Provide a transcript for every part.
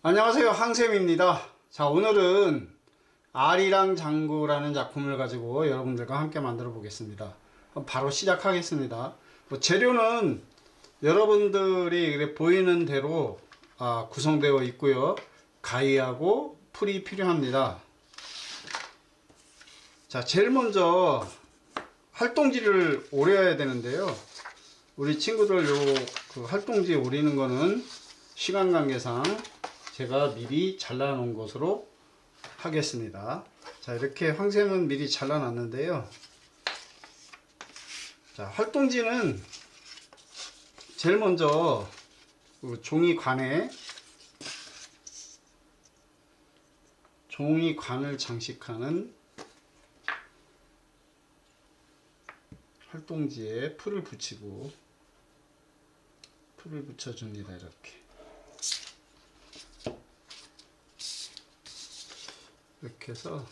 안녕하세요, 항쌤입니다. 자, 오늘은 아리랑 장구라는 작품을 가지고 여러분들과 함께 만들어 보겠습니다. 바로 시작하겠습니다. 재료는 여러분들이 보이는 대로 구성되어 있고요. 가위하고 풀이 필요합니다. 자, 제일 먼저 활동지를 오려야 되는데요. 우리 친구들 활동지 오리는 거는 시간 관계상 제가 미리 잘라 놓은 것으로 하겠습니다. 자, 이렇게 황샘은 미리 잘라 놨는데요. 자, 활동지는 제일 먼저 종이관을 장식하는 활동지에 풀을 붙여줍니다. 이렇게 해서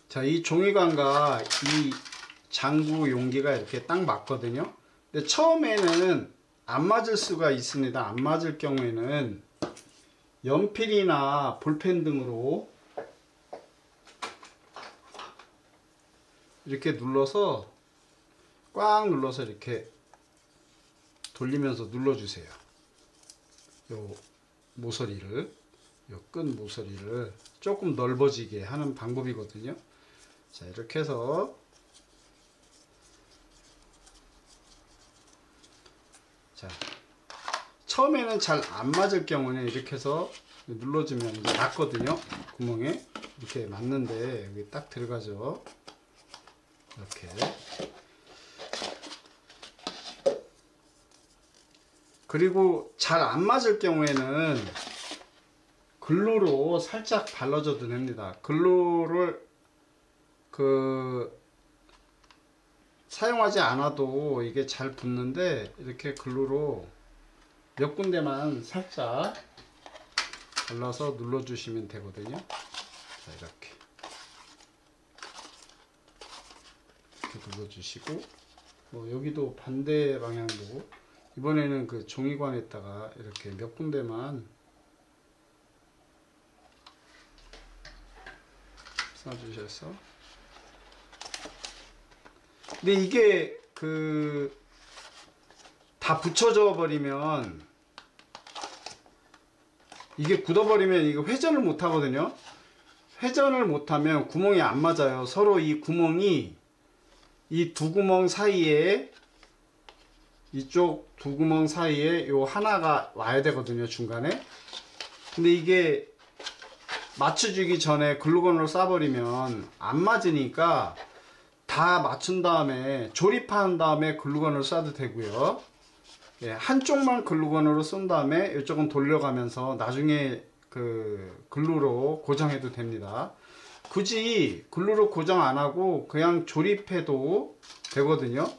자, 이 종이관과 이 장구 용기가 이렇게 딱 맞거든요. 근데 처음에는 안 맞을 수가 있습니다. 안 맞을 경우에는 연필이나 볼펜 등으로 이렇게 눌러서 꽉 눌러서 이렇게 돌리면서 눌러주세요. 요 모서리를, 요 끈 모서리를 조금 넓어지게 하는 방법이거든요. 자, 이렇게 해서 자, 처음에는 잘 안 맞을 경우는 이렇게 해서 눌러주면 이제 맞거든요. 구멍에 이렇게 맞는데 여기 딱 들어가죠. 이렇게. 그리고 잘 안 맞을 경우에는 글루로 살짝 발라줘도 됩니다. 글루를 사용하지 않아도 이게 잘 붙는데, 이렇게 글루로 몇 군데만 살짝 발라서 눌러주시면 되거든요. 자, 이렇게 눌러주시고, 여기도 반대 방향도 이번에는 그 종이관에다가 이렇게 몇 군데만 쏴주셔서. 근데 이게 다 붙여져 버리면, 이게 굳어버리면 이거 회전을 못 하거든요. 회전을 못하면 구멍이 안 맞아요. 서로 이 구멍이, 이 두 구멍 사이에, 이쪽 두 구멍 사이에 요 하나가 와야 되거든요, 중간에. 근데 이게 맞춰주기 전에 글루건으로 쏴버리면 안 맞으니까, 다 맞춘 다음에 조립한 다음에 글루건을 쏴도 되고요. 예, 한쪽만 글루건으로 쏜 다음에 이쪽은 돌려가면서 나중에 글루로 고정해도 됩니다. 굳이 글루로 고정 안 하고 그냥 조립해도 되거든요.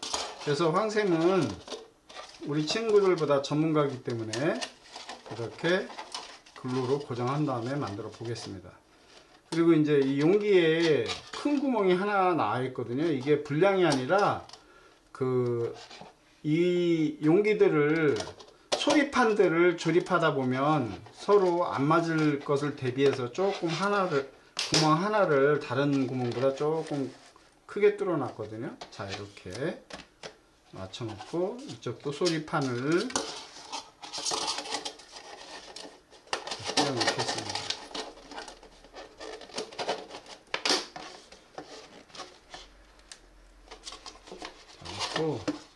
그래서 황샘은 우리 친구들보다 전문가이기 때문에 이렇게 글루로 고정한 다음에 만들어 보겠습니다. 그리고 이제 이 용기에 큰 구멍이 하나 나와 있거든요. 이게 불량이 아니라 이 용기들을, 소리판들을 조립하다 보면 서로 안 맞을 것을 대비해서 조금 구멍 하나를 다른 구멍보다 조금 크게 뚫어 놨거든요. 자, 이렇게 맞춰 놓고 이쪽도 소리판을 띄워 놓겠습니다.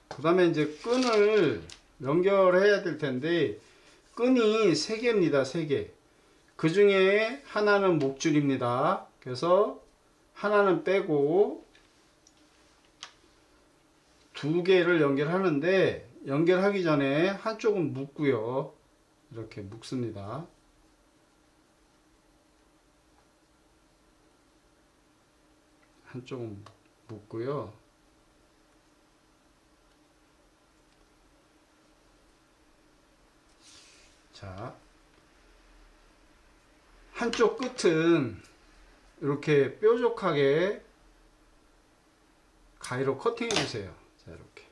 그 다음에 이제 끈을 연결해야 될 텐데, 끈이 3개입니다. 3개. 그 중에 하나는 목줄입니다. 그래서 하나는 빼고 두 개를 연결하는데 연결하기 전에 한쪽은 묶고요. 이렇게 묶습니다. 한쪽은 묶고요. 자, 한쪽 끝은 이렇게 뾰족하게 가위로 커팅해 주세요. 자, 이렇게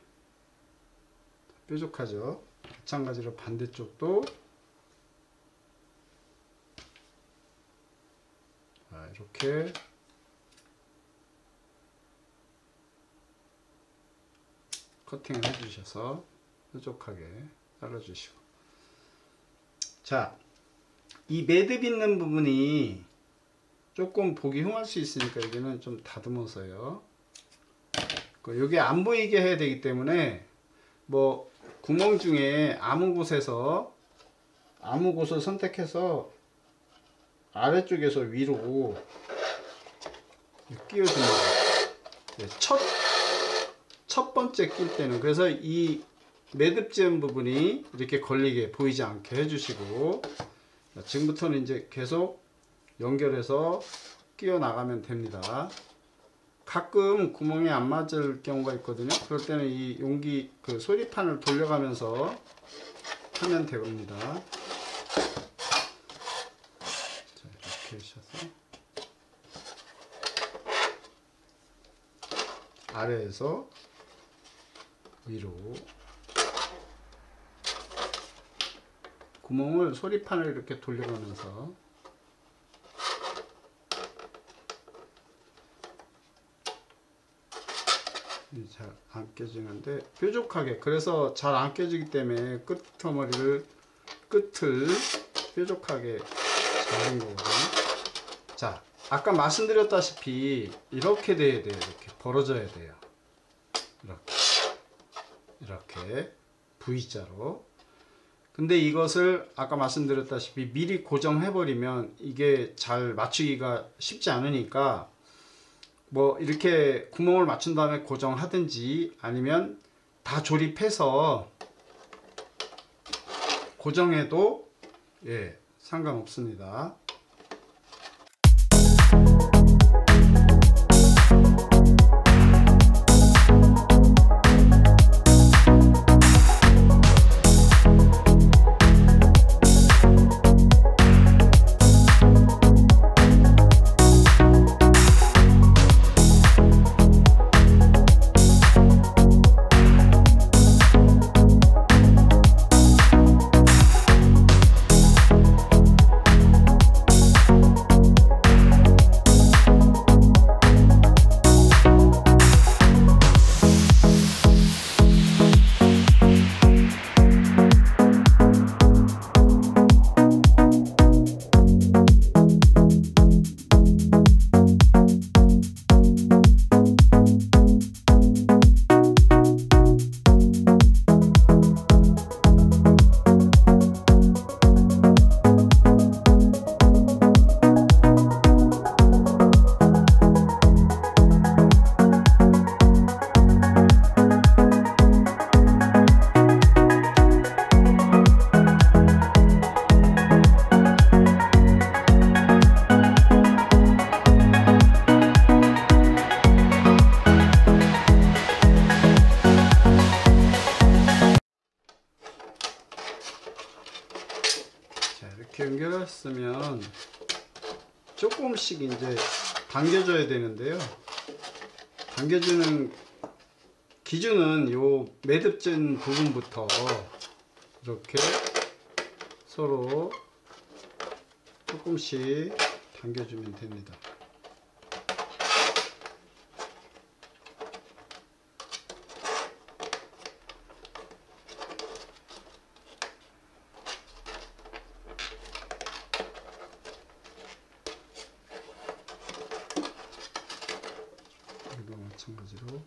뾰족하죠. 마찬가지로 반대쪽도 이렇게 커팅을 해 주셔서 뾰족하게 잘라 주시고, 자, 이 매듭 있는 부분이 조금 보기 흉할 수 있으니까 여기는 좀 다듬어서요. 여기 안 보이게 해야 되기 때문에 뭐 구멍 중에 아무 곳을 선택해서 아래쪽에서 위로 끼워줍니다. 첫 번째 낄 때는, 그래서 이 매듭지은 부분이 이렇게 걸리게 보이지 않게 해주시고, 지금부터는 이제 계속 연결해서 끼워 나가면 됩니다. 가끔 구멍이 안 맞을 경우가 있거든요. 그럴 때는 이 용기 소리판을 돌려가면서 하면 됩니다. 자, 이렇게 하셔서 아래에서 위로 구멍을 소리판을 이렇게 돌려가면서 잘 안 깨지는데 뾰족하게, 그래서 잘 안 깨지기 때문에 끝을 뾰족하게 잡은 거거든요. 자, 아까 말씀드렸다시피 이렇게 돼야 돼요. 이렇게 벌어져야 돼요. 이렇게 V자로. 근데 이것을 아까 말씀드렸다시피 미리 고정해 버리면 이게 잘 맞추기가 쉽지 않으니까 뭐 이렇게 구멍을 맞춘 다음에 고정하든지 아니면 다 조립해서 고정해도 상관없습니다. 이렇게 연결했으면 조금씩 이제 당겨줘야 되는데요. 당겨주는 기준은 요 매듭진 부분부터 이렇게 서로 조금씩 당겨주면 됩니다. 이거 마찬가지로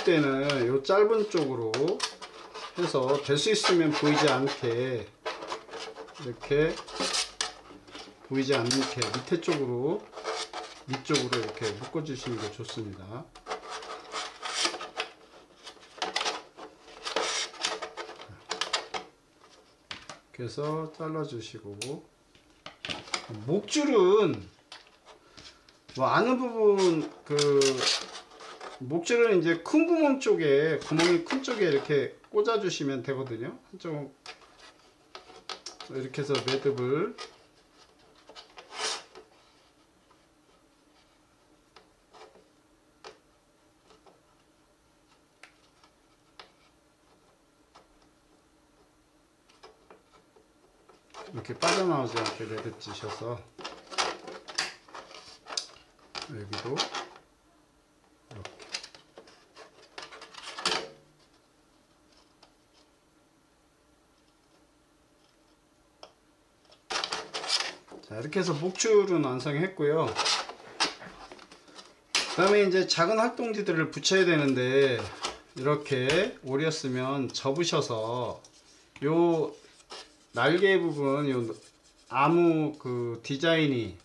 때는 요 짧은 쪽으로 해서 될 수 있으면 보이지 않게 이렇게 보이지 않게 밑에 쪽으로 위쪽으로 이렇게 묶어 주시는 게 좋습니다. 그래서 잘라 주시고, 목줄은 뭐 아는 부분, 목줄은 이제 큰 구멍 쪽에, 구멍이 큰 쪽에 이렇게 꽂아 주시면 되거든요. 한쪽 이렇게 해서 매듭을 이렇게 빠져나오지 않게 매듭 지셔서, 여기도 이렇게 자, 이렇게 해서 목줄은 완성했고요. 그 다음에 이제 작은 활동지들을 붙여야 되는데, 이렇게 오렸으면 접으셔서 요 날개 부분, 요 아무 디자인이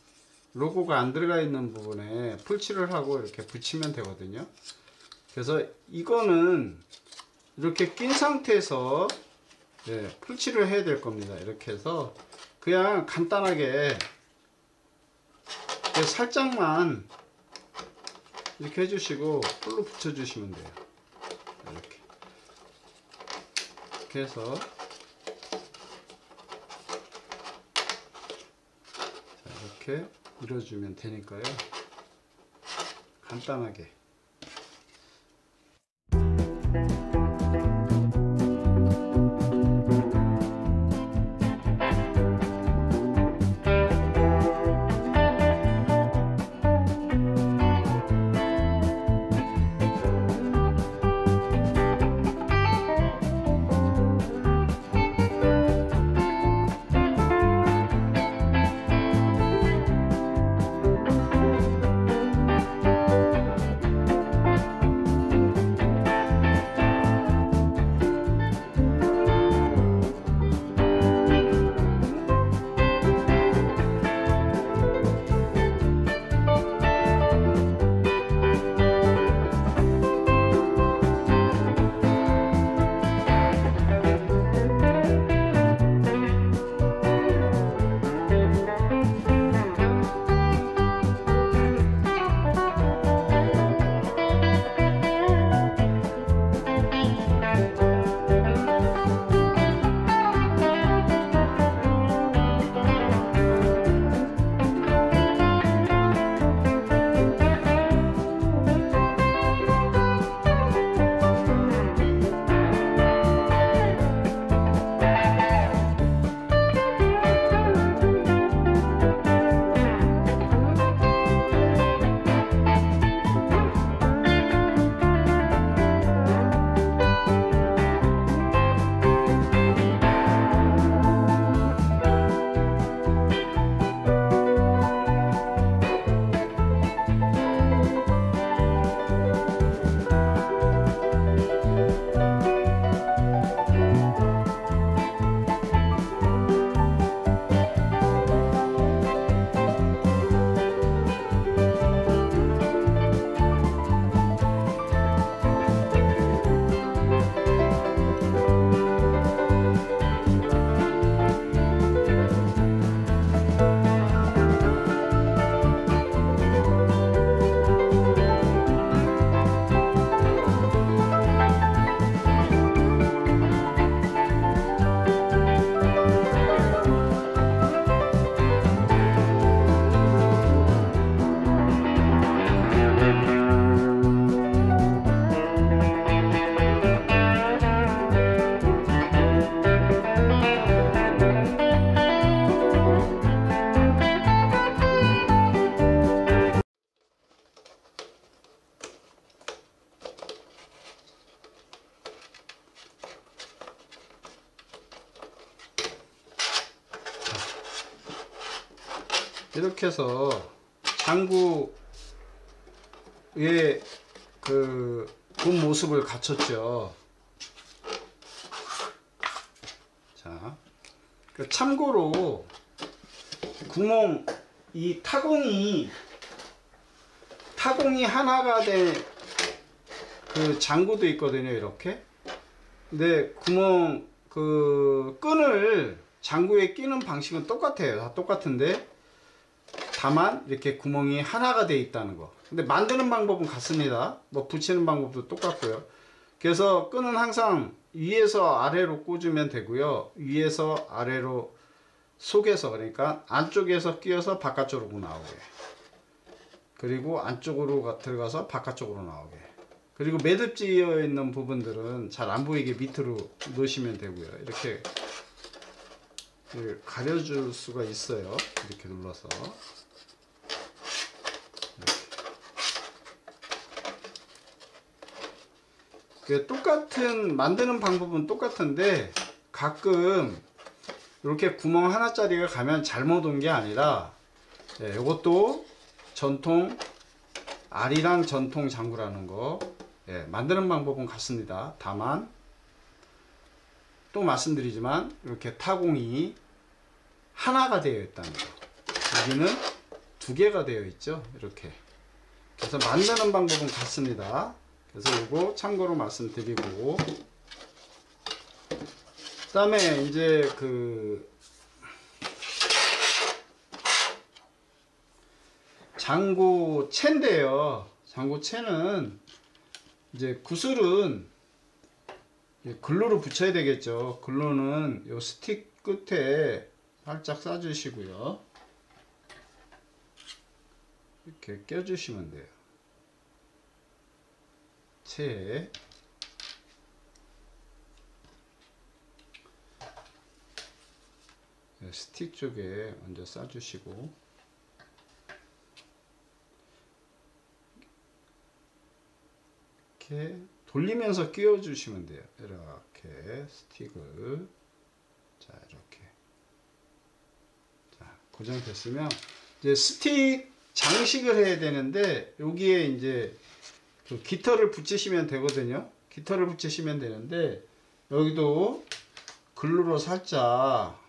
로고가 안 들어가 있는 부분에 풀칠을 하고 이렇게 붙이면 되거든요. 그래서 이거는 이렇게 낀 상태에서 풀칠을 해야 될 겁니다. 이렇게 해서 그냥 간단하게 살짝만 이렇게 해주시고 풀로 붙여주시면 돼요. 이렇게 해서 이렇게 밀어주면 되니까요. 간단하게. 이렇게 해서 장구에 본 모습을 갖췄죠. 자, 참고로 구멍, 이 타공이 하나가 된 그 장구도 있거든요. 이렇게. 근데 구멍 그 끈을 장구에 끼는 방식은 똑같아요. 다 똑같은데 다만 이렇게 구멍이 하나가 돼 있다는 거. 근데 만드는 방법은 같습니다. 뭐 붙이는 방법도 똑같고요. 그래서 끈은 항상 위에서 아래로 꽂으면 되고요. 위에서 아래로 속에서, 그러니까 안쪽에서 끼어서 바깥쪽으로 나오게, 그리고 안쪽으로 들어가서 바깥쪽으로 나오게, 그리고 매듭지어 있는 부분들은 잘 안 보이게 밑으로 넣으시면 되고요. 이렇게 가려줄 수가 있어요. 이렇게 눌러서. 똑같은 만드는 방법은 똑같은데 가끔 이렇게 구멍 하나짜리가 가면 잘못 온 게 아니라, 이것도 전통 아리랑 전통 장구라는 거, 만드는 방법은 같습니다. 다만 또 말씀드리지만 이렇게 타공이 하나가 되어 있다는 거, 여기는 두 개가 되어 있죠. 이렇게. 그래서 만드는 방법은 같습니다. 그래서 이거 참고로 말씀드리고, 그 다음에 이제 그 장구채인데요. 장구채는 이제 구슬은 글루로 붙여야 되겠죠. 글루는 요 스틱 끝에 살짝 싸주시고요. 이렇게 껴주시면 돼요. 채에 스틱 쪽에 먼저 싸주시고, 이렇게 돌리면서 끼워 주시면 돼요. 이렇게 스틱을, 자 이렇게, 자 고정됐으면 이제 스틱 장식을 해야 되는데, 여기에 이제 그 깃털을 붙이시면 되거든요. 깃털을 붙이시면 되는데, 여기도 글루로 살짝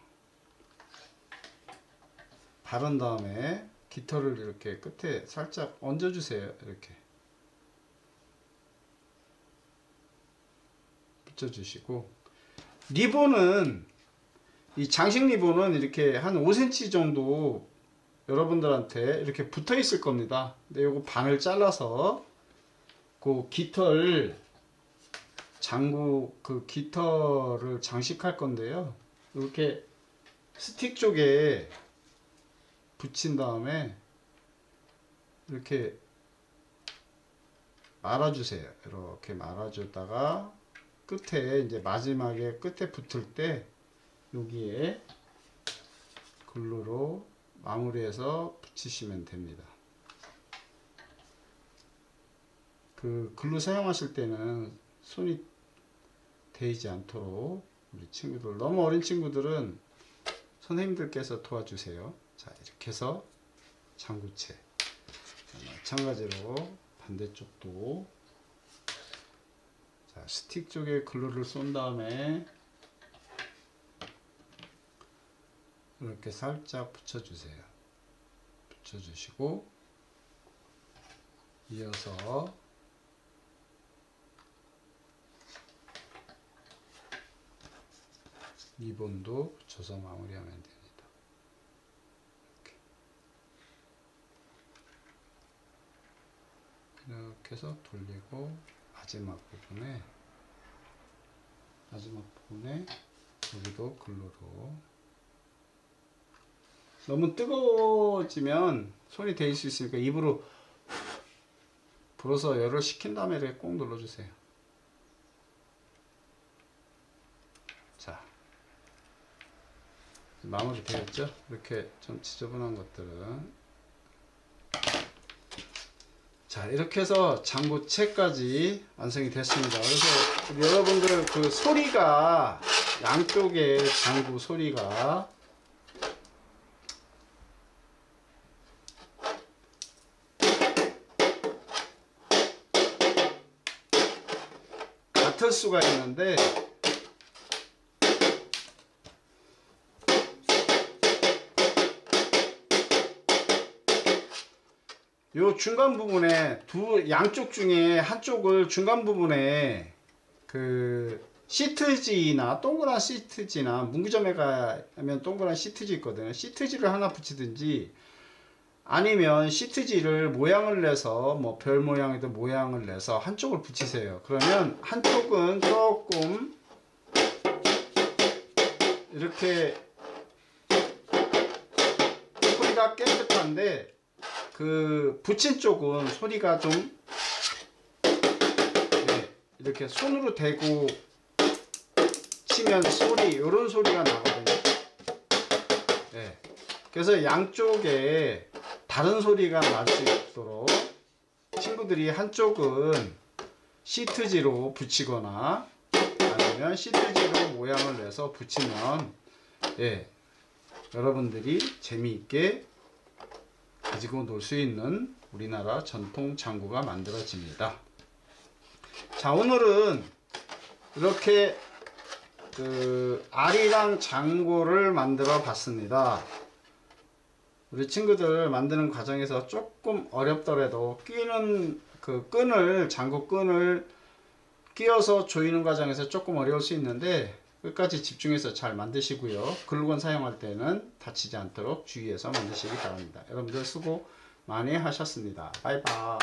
바른 다음에 깃털을 이렇게 끝에 살짝 얹어 주세요. 이렇게 붙여 주시고, 리본은, 이 장식 리본은 이렇게 한 5cm 정도 여러분들한테 이렇게 붙어 있을 겁니다. 근데 요거 반을 잘라서 그 깃털, 장구 그 깃털을 장식할 건데요. 이렇게 스틱 쪽에 붙인 다음에 이렇게 말아주세요. 이렇게 말아주다가 끝에, 이제 마지막에 끝에 붙을 때 여기에 글루로 마무리해서 붙이시면 됩니다. 그 글루 사용하실 때는 손이 데이지 않도록 우리 친구들, 너무 어린 친구들은 선생님들께서 도와주세요. 자, 이렇게 해서 장구채, 마찬가지로 반대쪽도, 자, 스틱 쪽에 글루를 쏜 다음에 이렇게 살짝 붙여주세요. 붙여주시고, 이어서 리본도 붙여서 마무리하면 됩니다. 이렇게 해서 돌리고, 마지막 부분에 여기도 글루로, 너무 뜨거워지면 손이 데일 수 있으니까 입으로 불어서 열을 식힌 다음에 이렇게 꼭 눌러주세요. 자, 마무리 되었죠? 이렇게 좀 지저분한 것들은. 자, 이렇게 해서 장구채까지 완성이 됐습니다. 그래서 여러분들 그 소리가, 양쪽에 장구 소리가 같을 수가 있는데 요 중간 부분에 양쪽 중에 한쪽을 중간 부분에 그 시트지나 동그란 시트지나 문구점에 가면 동그란 시트지 있거든요. 시트지를 하나 붙이든지 아니면 시트지를 모양을 내서 뭐 별 모양이든 모양을 내서 한쪽을 붙이세요. 그러면 한쪽은 조금 이렇게 소리가 깨끗한데 그 붙인 쪽은 소리가 좀 이렇게 손으로 대고 치면 요런 소리가 나거든요. 네. 그래서 양쪽에 다른 소리가 날 수 있도록 친구들이 한쪽은 시트지로 붙이거나 아니면 시트지로 모양을 내서 붙이면 여러분들이 재미있게 가지고 놀 수 있는 우리나라 전통 장구가 만들어집니다. 자, 오늘은 이렇게 그 아리랑 장구를 만들어 봤습니다. 우리 친구들 만드는 과정에서 조금 어렵더라도 끼는 그 장구 끈을 끼워서 조이는 과정에서 조금 어려울 수 있는데 끝까지 집중해서 잘 만드시고요. 글루건 사용할 때는 다치지 않도록 주의해서 만드시기 바랍니다. 여러분들 수고 많이 하셨습니다. 바이바이.